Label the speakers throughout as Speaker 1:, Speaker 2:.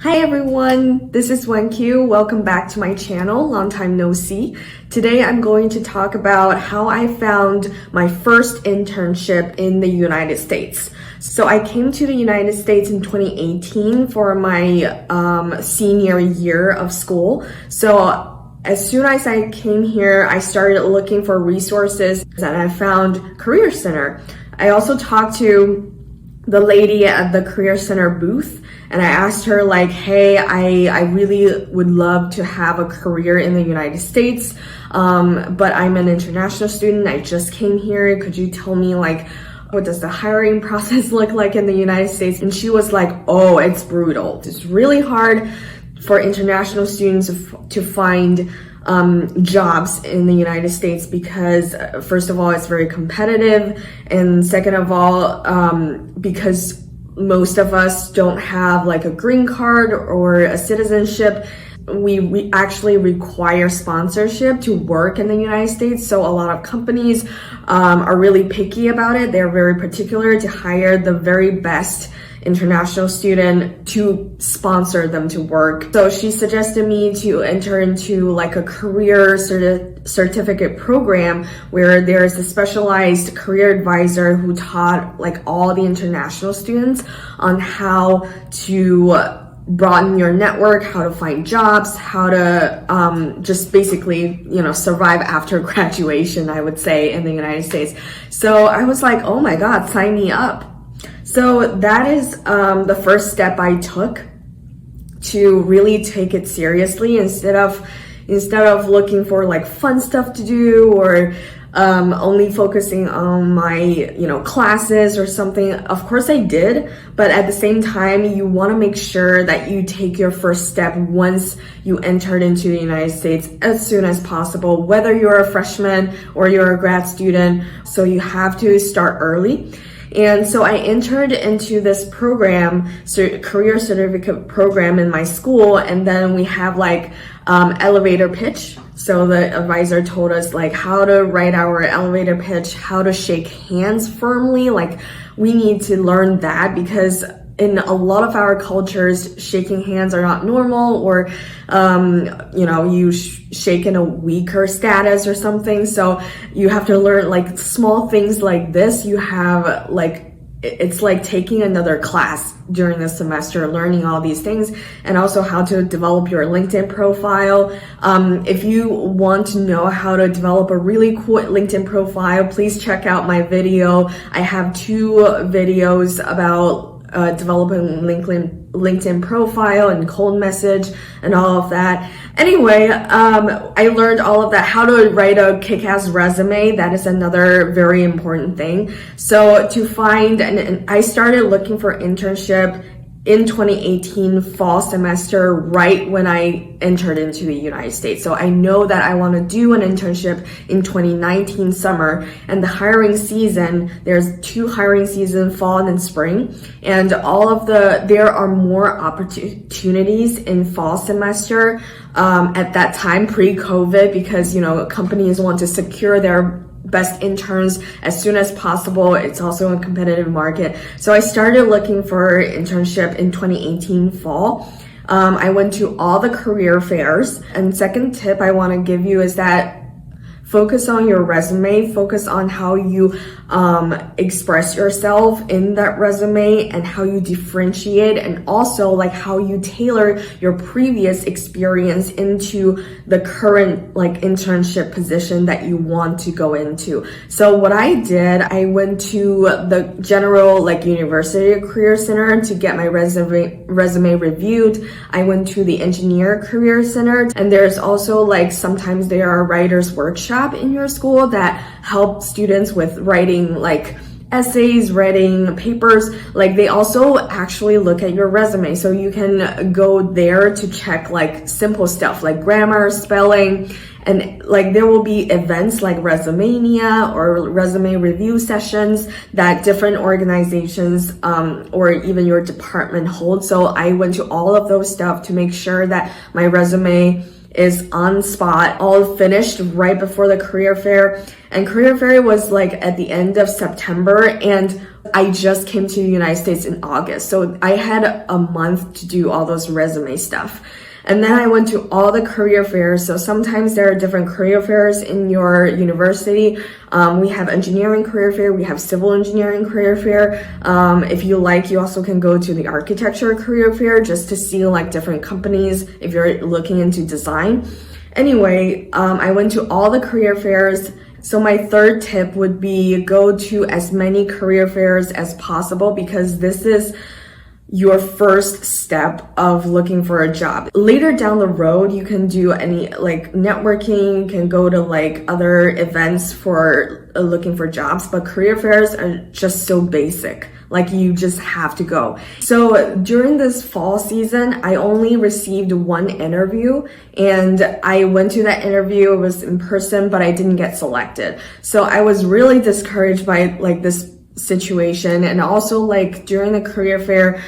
Speaker 1: Hi everyone, this is Q. Welcome back to my channel, long time no see. Today I'm going to talk about how I found my first internship in the United States. So I came to the United States in 2018 for my senior year of school. So as soon as I came here, I started looking for resources and I found Career Center. I also talked to the lady at the Career Center booth and I asked her like, hey, I really would love to have a career in the United States, but I'm an international student. I just came here. Could you tell me like, what does the hiring process look like in the United States? And she was like, oh, it's brutal. It's really hard for international students to find jobs in the United States because first of all, it's very competitive. And second of all, because most of us don't have like a green card or a citizenship, we actually require sponsorship to work in the United States. So a lot of companies are really picky about it. They're very particular to hire the very best international student to sponsor them to work. So she suggested me to enter into like a career certificate program where there's a specialized career advisor who taught like all the international students on how to broaden your network, how to find jobs, how to just basically, survive after graduation, I would say, in the United States. So I was like, oh my God, sign me up. So that is the first step I took to really take it seriously instead of looking for like fun stuff to do or only focusing on my classes or something. Of course I did, but at the same time you want to make sure that you take your first step once you entered into the United States as soon as possible, whether you're a freshman or you're a grad student. So you have to start early. And so I entered into this program, career certificate program in my school, and then we have like elevator pitch. So the advisor told us like how to write our elevator pitch, how to shake hands firmly. Like we need to learn that because in a lot of our cultures, shaking hands are not normal, or you shake in a weaker status or something. So you have to learn like small things like this. You have like, it's like taking another class during the semester, learning all these things, and also how to develop your LinkedIn profile. If you want to know how to develop a really cool LinkedIn profile, please check out my video. I have 2 videos about developing LinkedIn profile and cold message and all of that. Anyway, I learned all of that, how to write a kick-ass resume. That is another very important thing. So to find, and I started looking for internship in 2018 fall semester, right when I entered into the United States. So I know that I want to do an internship in 2019 summer, and the hiring season, there's 2 hiring seasons, fall and spring, and there are more opportunities in fall semester at that time, pre-COVID, because companies want to secure their best interns as soon as possible. It's also a competitive market. So I started looking for internship in 2018 fall. I went to all the career fairs. And second tip I want to give you is that focus on your resume, focus on how you express yourself in that resume and how you differentiate, and also like how you tailor your previous experience into the current like internship position that you want to go into. So what I did, I went to the general like university career center to get my resume reviewed. I went to the engineer career center, and there's also like sometimes there are writers workshops in your school that help students with writing like essays, writing papers. Like they also actually look at your resume, so you can go there to check like simple stuff like grammar, spelling, and like there will be events like Resumania or resume review sessions that different organizations or even your department hold. So I went to all of those stuff to make sure that my resume is on spot, all finished right before the career fair. And career fair was like at the end of September, and I just came to the United States in August. So I had a month to do all those resume stuff. And then I went to all the career fairs. So sometimes there are different career fairs in your university. We have engineering career fair. We have civil engineering career fair. If you like, you also can go to the architecture career fair just to see like different companies if you're looking into design. Anyway, I went to all the career fairs. So my third tip would be go to as many career fairs as possible, because this is your first step of looking for a job. Later down the road, you can do any like networking, you can go to like other events for looking for jobs, but career fairs are just so basic. Like you just have to go. So during this fall season, I only received one interview, and I went to that interview. It was in person, but I didn't get selected. So I was really discouraged by like this situation. And also like during the career fair,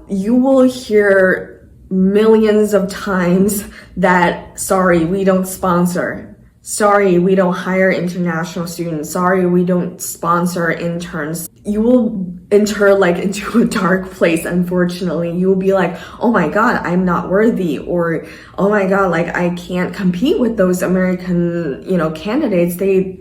Speaker 1: you will hear millions of times that, sorry, we don't sponsor. Sorry, we don't hire international students. Sorry, we don't sponsor interns. You will enter like into a dark place, unfortunately. You will be like, oh my God, I'm not worthy. Or, oh my God, like I can't compete with those American, candidates. They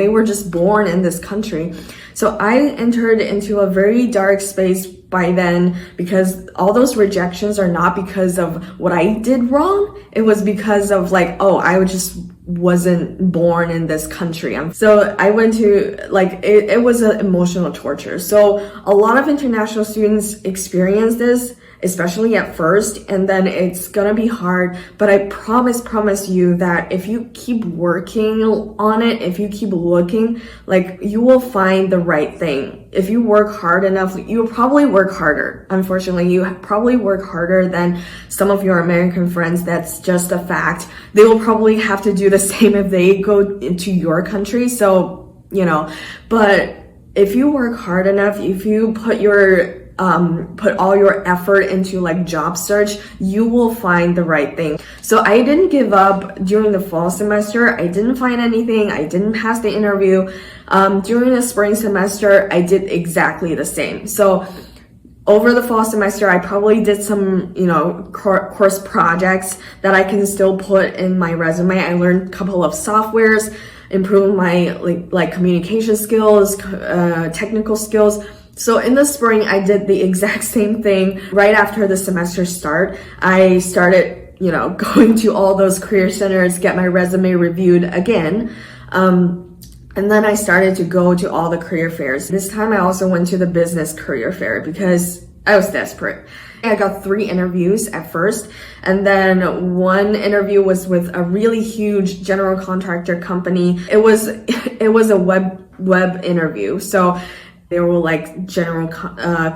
Speaker 1: were just born in this country. So I entered into a very dark space by then, because all those rejections are not because of what I did wrong. It was because of like, oh, I just wasn't born in this country. So I went to like, it was an emotional torture. So a lot of international students experience this, especially at first, and then it's gonna be hard. But I promise you that if you keep working on it, if you keep looking, like you will find the right thing. If you work hard enough, you'll probably work harder. Unfortunately, you probably work harder than some of your American friends. That's just a fact. They will probably have to do the same if they go into your country. So, but if you work hard enough, if you put all your effort into like job search, you will find the right thing. So I didn't give up during the fall semester. I didn't find anything. I didn't pass the interview. During the spring semester, I did exactly the same. So over the fall semester, I probably did some, course projects that I can still put in my resume. I learned a couple of softwares, improved my like communication skills, technical skills. So in the spring, I did the exact same thing. Right after the semester start, I started, going to all those career centers, get my resume reviewed again. And then I started to go to all the career fairs. This time I also went to the business career fair because I was desperate. I got 3 interviews at first, and then one interview was with a really huge general contractor company. It was a web interview. So there were like general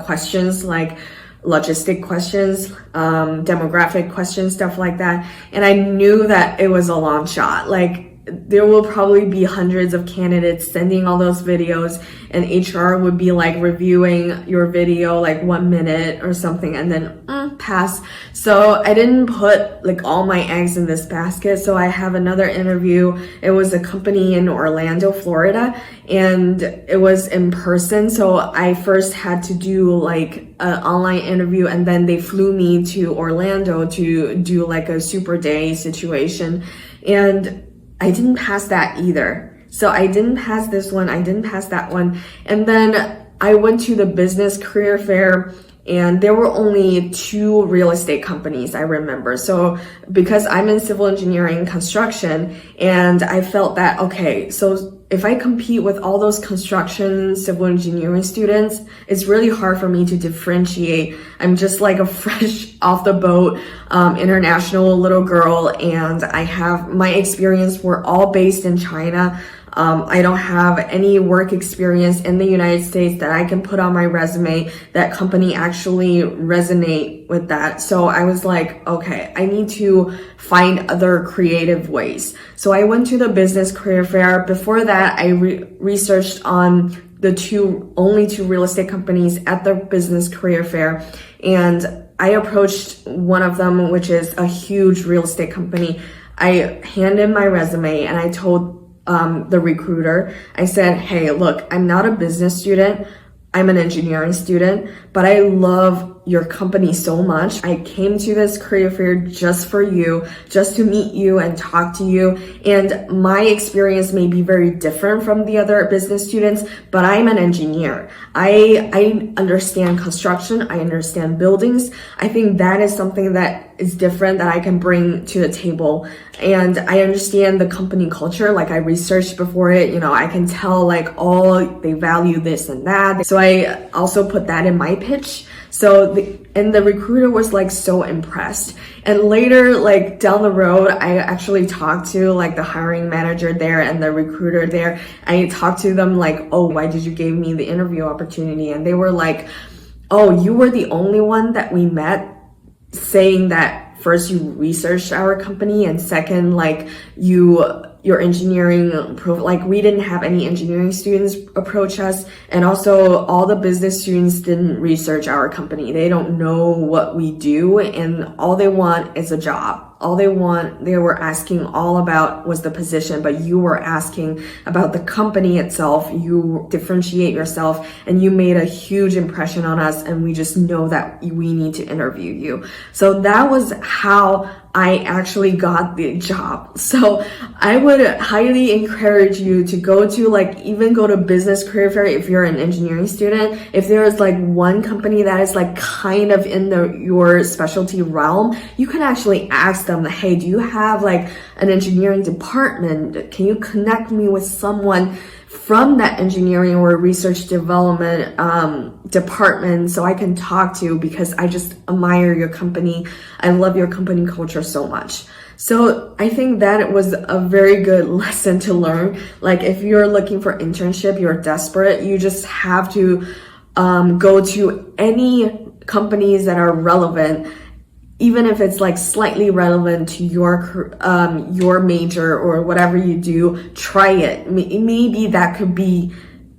Speaker 1: questions, like logistic questions, demographic questions, stuff like that. And I knew that it was a long shot. Like there will probably be hundreds of candidates sending all those videos, and HR would be like reviewing your video like 1 minute or something, and then pass. So I didn't put like all my eggs in this basket. So I have another interview. It was a company in Orlando, Florida, and it was in person. So I first had to do like an online interview, and then they flew me to Orlando to do like a super day situation. And I didn't pass that either. So I didn't pass this one, I didn't pass that one. And then I went to the business career fair, and there were only 2 real estate companies, I remember. So because I'm in civil engineering construction, and I felt that, okay, so if I compete with all those construction, civil engineering students, it's really hard for me to differentiate. I'm just like a fresh off the boat, international little girl, and my experience were all based in China. I don't have any work experience in the United States that I can put on my resume. That company actually resonate with that. So I was like, okay, I need to find other creative ways. So I went to the business career fair. Before that, I researched on the only two real estate companies at the business career fair. And I approached one of them, which is a huge real estate company. I handed my resume and I told the recruiter, I said, hey, look, I'm not a business student, I'm an engineering student, but I love your company so much. I came to this career fair just for you, just to meet you and talk to you. And my experience may be very different from the other business students, but I'm an engineer. I understand construction. I understand buildings. I think that is something that is different that I can bring to the table. And I understand the company culture. Like I researched before it, I can tell like, oh, they value this and that. So I also put that in my pitch. So the recruiter was like so impressed. And later, like down the road, I actually talked to like the hiring manager there and the recruiter there. I talked to them like, oh, why did you give me the interview opportunity? And they were like, oh, you were the only one that we met saying that first you researched our company, and second, like your engineering like we didn't have any engineering students approach us, and also all the business students didn't research our company. They don't know what we do, and all they want is a job. All they were asking all about was the position, but you were asking about the company itself. You differentiate yourself, and you made a huge impression on us, and we just know that we need to interview you. So that was how I actually got the job. So I would highly encourage you to go to business career fair if you're an engineering student. If there is like one company that is like kind of in your specialty realm, you can actually ask them, hey, do you have like an engineering department? Can you connect me with someone from that engineering or research development department so I can talk to, because I just admire your company. I love your company culture so much. So I think that was a very good lesson to learn. Like if you're looking for internship, you're desperate, you just have to go to any companies that are relevant, even if it's like slightly relevant to your major or whatever you do. Try it. Maybe that could be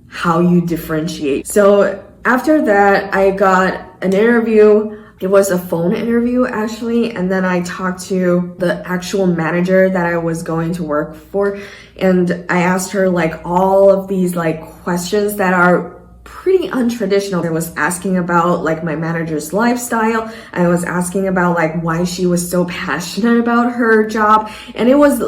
Speaker 1: how you differentiate. So after that, I got an interview. It was a phone interview actually, and then I talked to the actual manager that I was going to work for, and I asked her like all of these like questions that are pretty untraditional. I was asking about like my manager's lifestyle. I was asking about like why she was so passionate about her job. And it was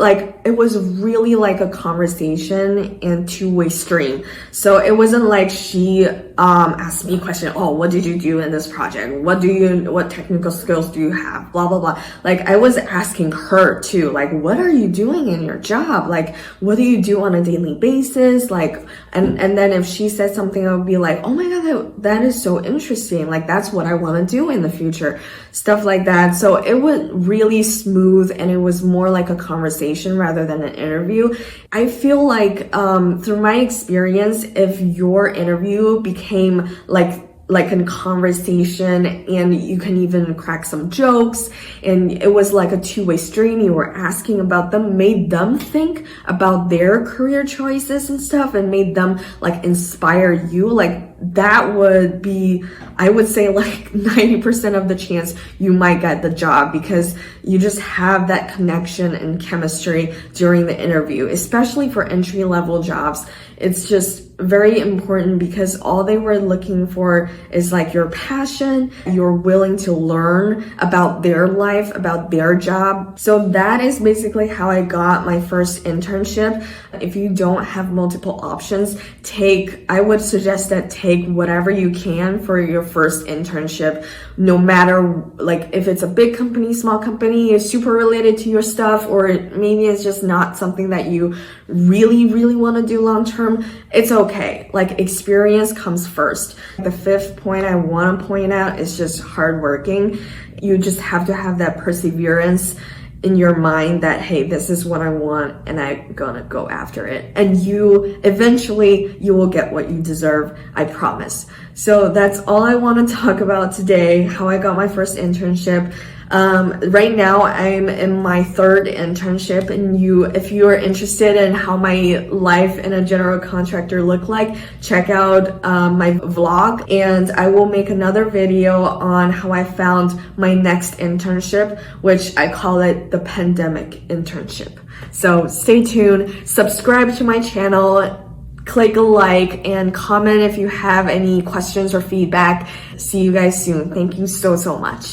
Speaker 1: really like a conversation and two-way stream. So it wasn't like she asked me a question, oh, what did you do in this project? What technical skills do you have? Blah, blah, blah. Like I was asking her too, like, what are you doing in your job? Like, what do you do on a daily basis? Like, and then if she said something, I would be like, oh my God, that is so interesting. Like, that's what I want to do in the future. Stuff like that. So it was really smooth, and it was more like a conversation rather than an interview. I feel like through my experience, if your interview became like a conversation and you can even crack some jokes and it was like a two-way stream, you were asking about them, made them think about their career choices and stuff, and made them like inspire you, like that would be, I would say like 90% of the chance you might get the job, because you just have that connection and chemistry during the interview. Especially for entry-level jobs, it's just very important, because all they were looking for is like your passion, you're willing to learn about their life, about their job. So that is basically how I got my first internship. If you don't have multiple options, I would suggest that take whatever you can for your first internship, no matter like if it's a big company, small company, it's super related to your stuff, or maybe it's just not something that you really, really want to do long term. It's okay. Like experience comes first. The fifth point I want to point out is just hardworking. You just have to have that perseverance in your mind that, hey, this is what I want and I'm gonna go after it. And eventually you will get what you deserve, I promise. So that's all I want to talk about today, how I got my first internship. Right now I'm in my third internship, and if you are interested in how my life in a general contractor look like, check out my vlog, and I will make another video on how I found my next internship, which I call it the pandemic internship. So stay tuned, subscribe to my channel, click a like, and comment if you have any questions or feedback. See you guys soon. Thank you so much.